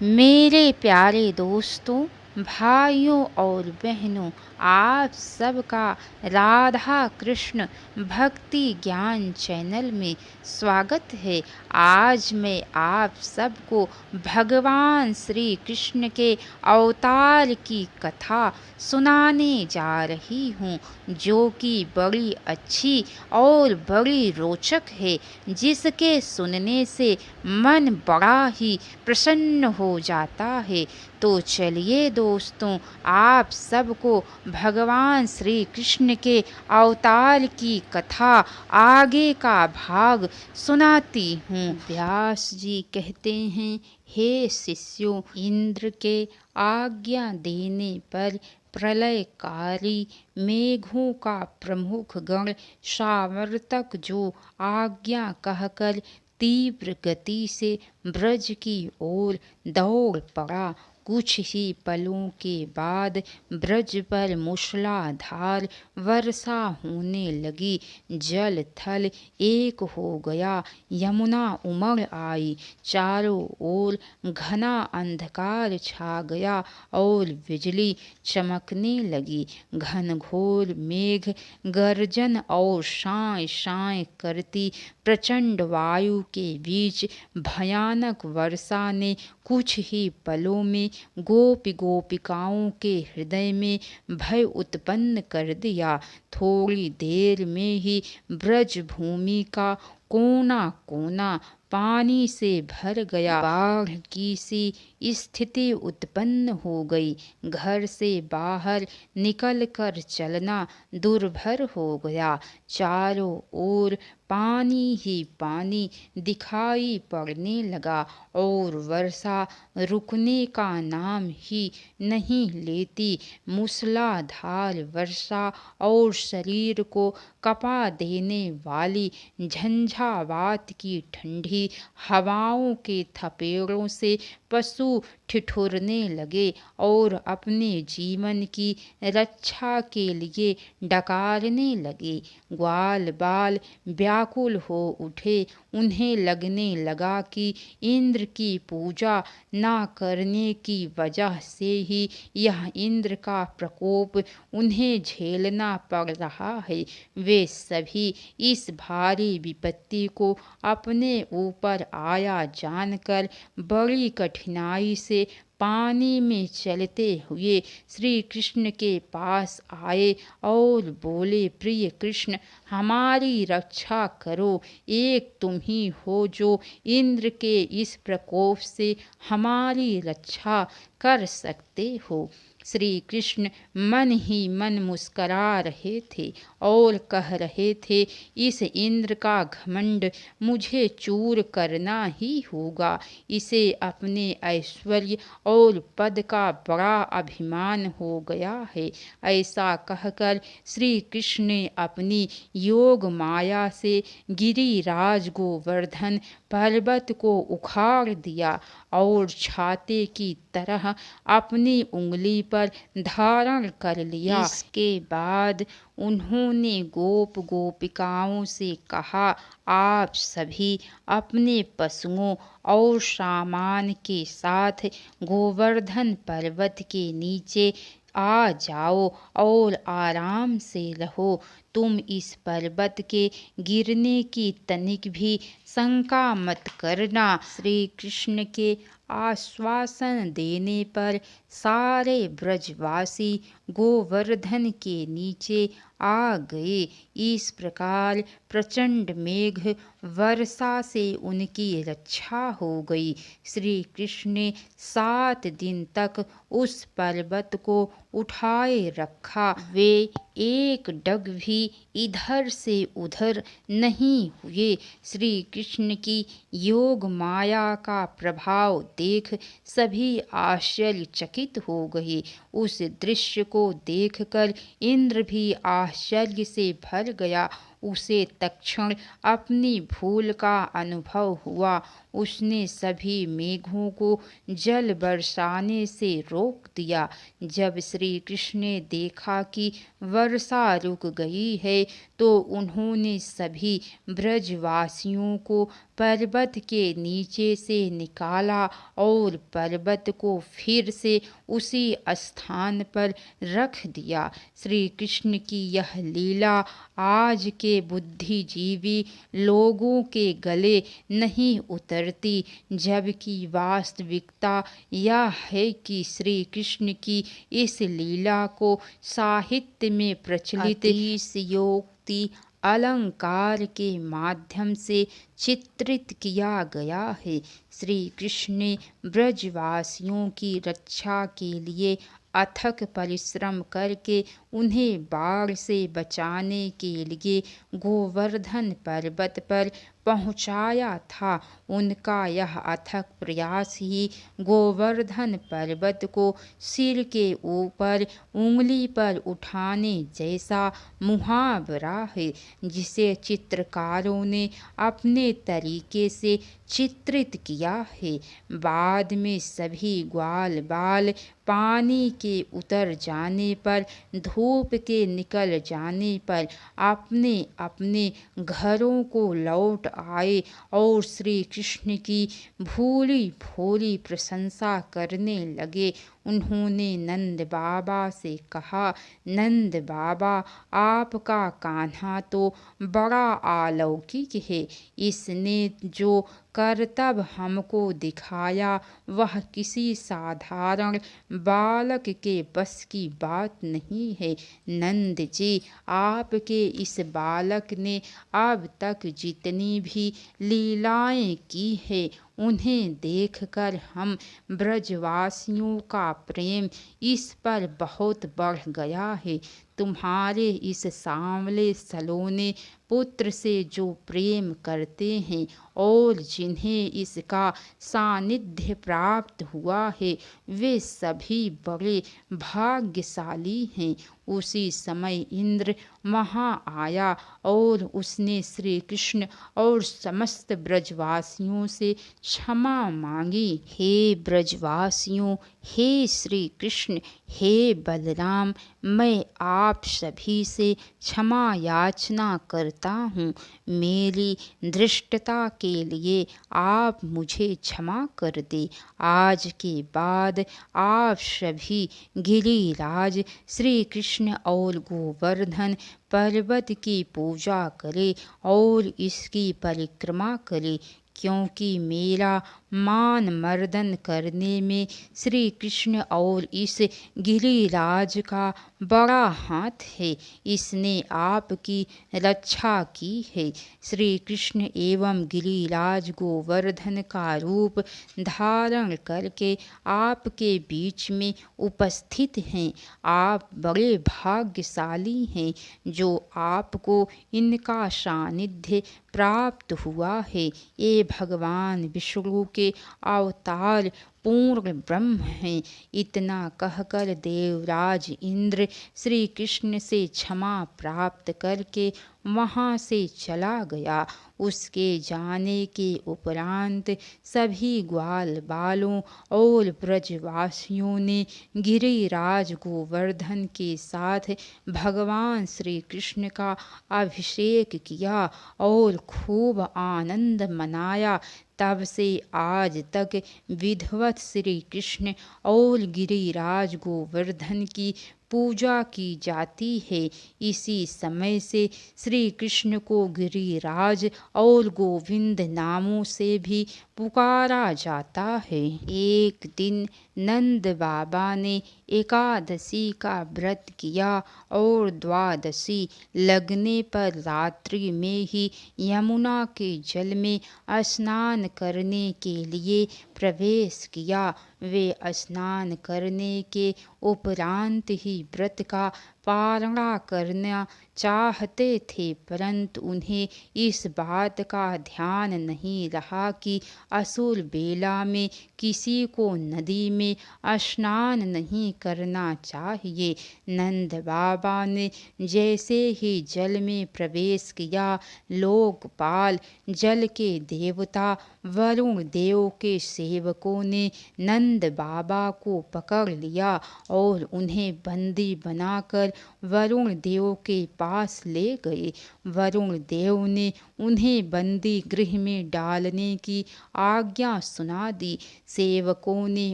मेरे प्यारे दोस्तों, भाइयों और बहनों, आप सबका राधा कृष्ण भक्ति ज्ञान चैनल में स्वागत है। आज मैं आप सबको भगवान श्री कृष्ण के अवतार की कथा सुनाने जा रही हूँ, जो कि बड़ी अच्छी और बड़ी रोचक है, जिसके सुनने से मन बड़ा ही प्रसन्न हो जाता है। तो चलिए दोस्तों, आप सबको भगवान श्री कृष्ण के अवतार की कथा आगे का भाग सुनाती हूँ। व्यास जी कहते हैं, हे शिष्यों, इंद्र के आज्ञा देने पर प्रलयकारी मेघों का प्रमुख गण सावर्तक जो आज्ञा कहकर तीव्र गति से ब्रज की ओर दौड़ पड़ा। कुछ ही पलों के बाद ब्रज पर मूसलाधार वर्षा होने लगी। जल थल एक हो गया, यमुना उमड़ आई, चारों ओर घना अंधकार छा गया और बिजली चमकने लगी। घनघोर मेघ गर्जन और शांय शांय करती प्रचंड वायु के बीच भयानक वर्षा ने कुछ ही पलों में गोपिकाओं के हृदय में भय उत्पन्न कर दिया। थोड़ी देर में ही ब्रज भूमि का कोना कोना पानी से भर गया। बाढ़ की सी स्थिति उत्पन्न हो गई। घर से बाहर निकल कर चलना दुर्भर हो गया। चारों ओर पानी ही पानी दिखाई पड़ने लगा और वर्षा रुकने का नाम ही नहीं लेती। मूसलाधार वर्षा और शरीर को कपा देने वाली झंझावात की ठंडी हवाओं के थपेड़ों से पशु ठिठुरने लगे और अपने जीवन की रक्षा के लिए डकारने लगे। ग्वाल बाल व्याकुल हो उठे। उन्हें लगने लगा कि इंद्र की पूजा ना करने की वजह से ही यह इंद्र का प्रकोप उन्हें झेलना पड़ रहा है। वे सभी इस भारी विपत्ति को अपने ऊपर आया जानकर बड़ी कठिनाई से पानी में चलते हुए श्री कृष्ण के पास आए और बोले, प्रिय कृष्ण, हमारी रक्षा करो। एक तुम ही हो जो इंद्र के इस प्रकोप से हमारी रक्षा कर सकते हो। श्री कृष्ण मन ही मन मुस्करा रहे थे और कह रहे थे, इस इंद्र का घमंड मुझे चूर करना ही होगा। इसे अपने ऐश्वर्य और पद का बड़ा अभिमान हो गया है। ऐसा कहकर श्री कृष्ण ने अपनी योग माया से गिरिराज गोवर्धन पर्वत को उखाड़ दिया और छाते की तरह अपनी उंगली पर धारण कर लिया। इसके बाद उन्होंने गोपिकाओं से कहा, आप सभी अपने पशुओं और सामान के साथ गोवर्धन पर्वत के नीचे आ जाओ और आराम से रहो। तुम इस पर्वत के गिरने की तनिक भी शंका मत करना। श्री कृष्ण के आश्वासन देने पर सारे ब्रजवासी गोवर्धन के नीचे आ गए। इस प्रकार प्रचंड मेघ वर्षा से उनकी रक्षा हो गई। श्री कृष्ण ने 7 दिन तक उस पर्वत को उठाए रखा। वे एक डग भी इधर से उधर नहीं हुए। श्री कृष्ण की योग माया का प्रभाव देख सभी आश्चर्यचकित हो गए। उस दृश्य को देखकर इंद्र भी आश्चर्य से भर गया। उसे तत्क्षण अपनी भूल का अनुभव हुआ। उसने सभी मेघों को जल बरसाने से रोक दिया। जब श्री कृष्ण ने देखा कि वर्षा रुक गई है तो उन्होंने सभी ब्रजवासियों को पर्वत के नीचे से निकाला और पर्वत को फिर से उसी स्थान पर रख दिया। श्री कृष्ण की यह लीला आज के बुद्धिजीवी लोगों के गले नहीं उतरती, जबकि वास्तविकता यह है कि श्री कृष्ण की इस लीला को साहित्य में प्रचलित अतिशयोक्ति अलंकार के माध्यम से चित्रित किया गया है। श्री कृष्ण ने ब्रजवासियों की रक्षा के लिए अथक परिश्रम करके उन्हें बाढ़ से बचाने के लिए गोवर्धन पर्वत पर पहुंचाया था। उनका यह अथक प्रयास ही गोवर्धन पर्वत को सिर के ऊपर उंगली पर उठाने जैसा मुहावरा है, जिसे चित्रकारों ने अपने तरीके से चित्रित किया है। बाद में सभी ग्वाल बाल पानी के उतर जाने पर, धूप के निकल जाने पर अपने अपने घरों को लौट आए और श्री कृष्ण की भूली भोली प्रशंसा करने लगे। उन्होंने नंद बाबा से कहा, नंद बाबा, आपका कान्हा तो बड़ा अलौकिक है। इसने जो करतब हमको दिखाया वह किसी साधारण बालक के बस की बात नहीं है। नंद जी, आपके इस बालक ने अब तक जितनी भी लीलाएं की है उन्हें देखकर हम ब्रजवासियों का प्रेम इस पर बहुत बढ़ गया है। तुम्हारे इस सांवले सलोने पुत्र से जो प्रेम करते हैं और जिन्हें इसका सानिध्य प्राप्त हुआ है वे सभी बड़े भाग्यशाली हैं। उसी समय इंद्र वहाँ आया और उसने श्री कृष्ण और समस्त ब्रजवासियों से क्षमा मांगी। हे ब्रजवासियों, हे श्री कृष्ण, हे बलराम, मैं आप सभी से क्षमा याचना करता हूँ। मेरी धृष्टता के लिए आप मुझे क्षमा कर दे। आज के बाद आप सभी गिरिराज श्री कृष्ण और गोवर्धन पर्वत की पूजा करें और इसकी परिक्रमा करें, क्योंकि मेरा मान मर्दन करने में श्री कृष्ण और इस गिरिराज का बड़ा हाथ है। इसने आपकी रक्षा की है। श्री कृष्ण एवं गिरिराज गोवर्धन का रूप धारण करके आपके बीच में उपस्थित हैं। आप बड़े भाग्यशाली हैं जो आपको इनका सानिध्य प्राप्त हुआ है। ये भगवान विष्णु के अवतार पूर्ण ब्रह्म हैं। इतना कहकर देवराज इंद्र श्री कृष्ण से क्षमा प्राप्त करके वहाँ से चला गया। उसके जाने के उपरांत सभी ग्वाल बालों और ब्रजवासियों ने गिरिराज गोवर्धन के साथ भगवान श्री कृष्ण का अभिषेक किया और खूब आनंद मनाया। तब से आज तक विधिवत श्री कृष्ण और गिरिराज गोवर्धन की पूजा की जाती है। इसी समय से श्री कृष्ण को गिरिराज और गोविंद नामों से भी पुकारा जाता है। एक दिन नंद बाबा ने एकादशी का व्रत किया और द्वादशी लगने पर रात्रि में ही यमुना के जल में स्नान करने के लिए प्रवेश किया। वे स्नान करने के उपरांत ही व्रत का पारणा करना चाहते थे, परंतु उन्हें इस बात का ध्यान नहीं रहा कि असुर बेला में किसी को नदी में स्नान नहीं करना चाहिए। नंद बाबा ने जैसे ही जल में प्रवेश किया, लोकपाल, जल के देवता वरुण देव के सेवकों ने नंद बाबा को पकड़ लिया और उन्हें बंदी बनाकर वरुण देव के पास ले गए। वरुण देव ने उन्हें बंदी गृह में डालने की आज्ञा सुना दी। सेवकों ने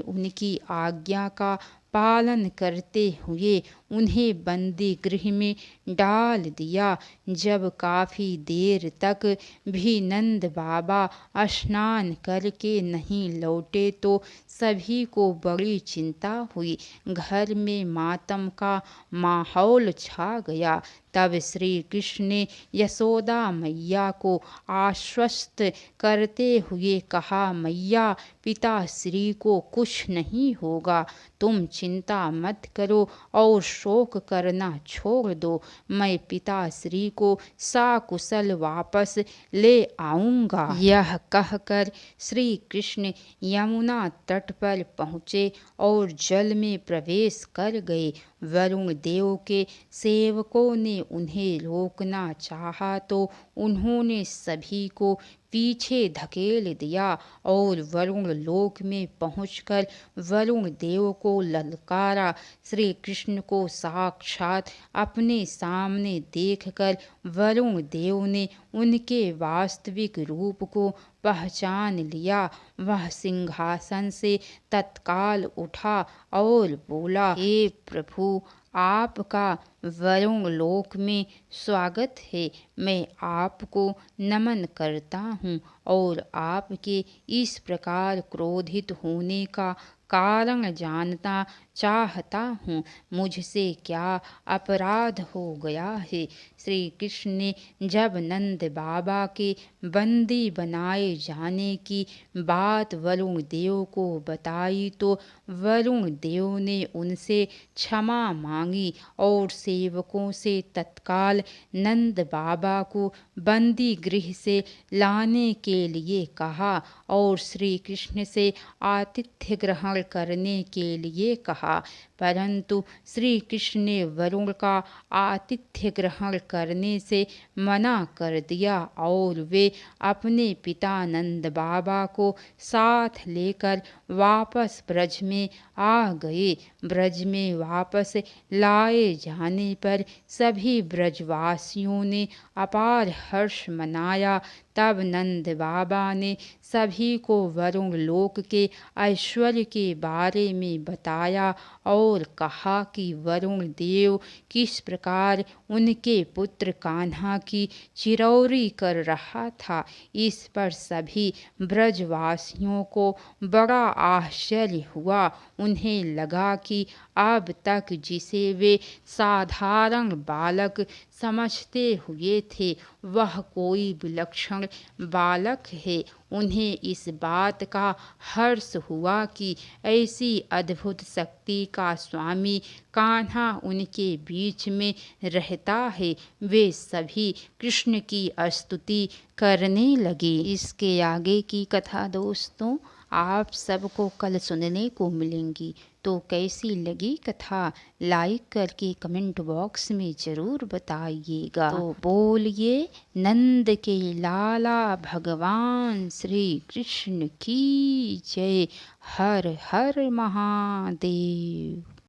उनकी आज्ञा का पालन करते हुए उन्हें बंदी गृह में डाल दिया। जब काफ़ी देर तक भी नंद बाबा स्नान करके नहीं लौटे तो सभी को बड़ी चिंता हुई। घर में मातम का माहौल छा गया। तब श्री कृष्ण ने यशोदा मैया को आश्वस्त करते हुए कहा, मैया, पिताश्री को कुछ नहीं होगा, तुम चिंता मत करो और शोक करना छोड़ दो। मैं पिताश्री को सकुशल वापस ले आऊंगा। यह कहकर श्री कृष्ण यमुना तट पर पहुँचे और जल में प्रवेश कर गए। वरुण देव के सेवकों ने उन्हें रोकना चाहा तो उन्होंने सभी को पीछे धकेल दिया और वरुण लोक में पहुंचकर वरुण देव को ललकारा। श्री कृष्ण को साक्षात अपने सामने देखकर वरुण देव ने उनके वास्तविक रूप को पहचान लिया। वह सिंहासन से तत्काल उठा और बोला, हे प्रभु, आपका वरुण लोक में स्वागत है। मैं आपको नमन करता हूँ और आपके इस प्रकार क्रोधित होने का कारण जानना चाहता हूँ। मुझसे क्या अपराध हो गया है? श्री कृष्ण ने जब नंद बाबा के बंदी बनाए जाने की बात वरुण देव को बताई तो वरुण देव ने उनसे क्षमा मांगी और सेवकों से तत्काल नंद बाबा को बंदी गृह से लाने के लिए कहा और श्री कृष्ण से आतिथ्य ग्रहण करने के लिए कहा। परंतु श्री कृष्ण ने वरुण का आतिथ्य ग्रहण करने से मना कर दिया और वे अपने पिता नंद बाबा को साथ लेकर वापस ब्रज में आ गए। ब्रज में वापस लाए जाने पर सभी ब्रजवासियों ने अपार हर्ष मनाया। तब नंद बाबा ने सभी को वरुण लोक के ऐश्वर्य के बारे में बताया और कहा कि वरुण देव किस प्रकार उनके पुत्र कान्हा की चिरौरी कर रहा था। इस पर सभी ब्रजवासियों को बड़ा आश्चर्य हुआ। उन्हें लगा कि अब तक जिसे वे साधारण बालक समझते हुए थे वह कोई विलक्षण बालक है। उन्हें इस बात का हर्ष हुआ कि ऐसी अद्भुत शक्ति का स्वामी कान्हा उनके बीच में रहता है। वे सभी कृष्ण की स्तुति करने लगे। इसके आगे की कथा दोस्तों आप सबको कल सुनने को मिलेंगी। तो कैसी लगी कथा लाइक करके कमेंट बॉक्स में ज़रूर बताइएगा। तो बोलिए नंद के लाला भगवान श्री कृष्ण की जय। हर हर महादेव।